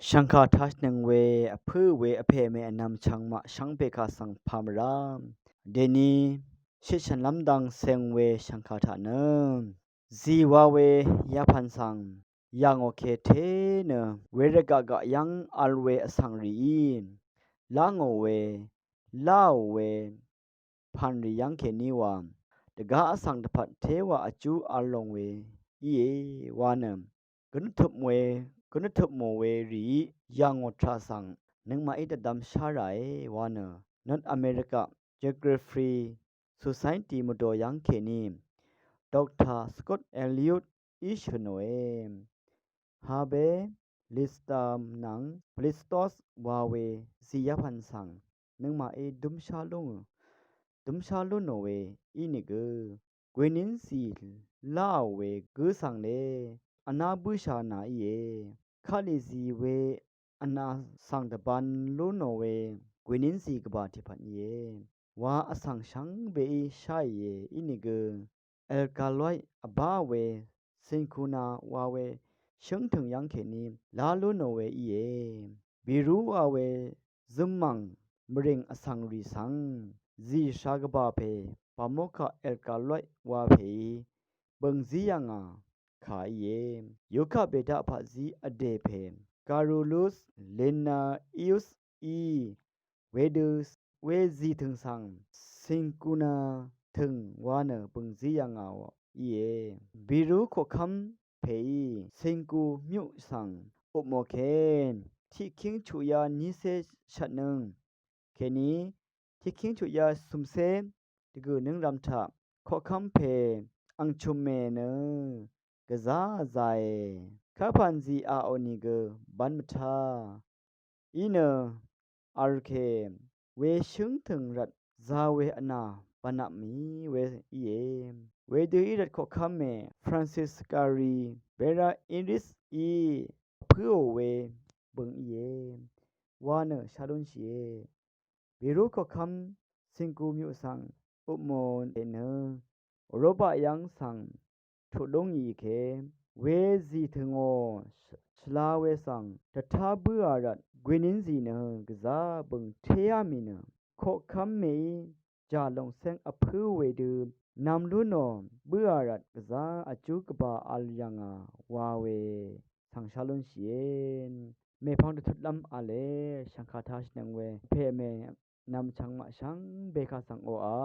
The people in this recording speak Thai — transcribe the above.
ชังคาทัชนังเวอพื้อเวอเพเมอนำชังมะชังเปคาสังพามรามเดนีชิฉันลำดังเซงเวชังคาทาเนซีวาเวยาพันสังยังโอเคเทเนเวรกะกะยังอัลเวอสังรีลางโอเวลาเวพันริยังเคนีวามตะกาอสังตพัดเทวะอจูอัลลงเวอีเอวานมกนุทบมวยกนุทบโมเวรียังอทราสังนึงมาอิตดัมชาไรวานนอตอเมริกาเจอกราฟีสุสัยตีมุดยังเคนีดรสกอตเอลิอตอิชโนเอมฮาเบลิสตามนังพลิสตอสวาเวซียพันสังนึงมาดุมชาลงดุมชาลุนโนเวอีนิเกกวนินซีลาเวกูสังเลอนาบุชานาเอคาลิซีเวอนาสังตบันลุนโนเวกวนินซีกบาทิพันเยวาอสังชังเบอีชายเยอีนิเกเอลกาลอยอบาเวสินคูนาวาเวชงถึงยังเขนีลาลุนโนเวอีเอบิรูวาเวซุมมังมริงอสังรีสังจีชากบาเพปาโมคาเอลกาลอยวาเพเบิงจียังาขาเยยุคาเบดาพาจีอเดเพการูลุสเลนาอิอุสอีเวดูสเวจีถึงสังสิงกูนาถึงวานเบิงจียังาวอีเอบิรูโคคัมเพสิงกูมิวสังอุโมเคนที่คิงชูยานิเซชัดนึงเคนี้ที่คิงชุยาสุมเซตกูนึงรำทะขอคำเพอังชุมเมเนกะซาใจข้าพันซีอาโอนิเกบันมทาอีเนอาร์เคเวชึงถึงรัดซาเวอนาปนับมีเวอีเอเวดูอีรัดขอคำเมฟรานซิสการีเบราอินริสอีเพื่อเวเบิงอีเอวานชาลุนชีเบรูขอคำสิงกูมิวสังอุโมนเอเนโรบะยังสังทุดงอีเคเวซีถึงโอชลาเวสังตถาเบือรัดกวินินซีเนกะซาบึงเทียมิเนขอคำเมจาลงเซงอพือเวดูนำลุนอเบือรัดกะซาอจูกบาอัลยังาวาเวสังชาลุนเชียนเมพังทุดลำอาเลชังคาทาชนังเวเพเมนำชังมะชังเบคาสังโออา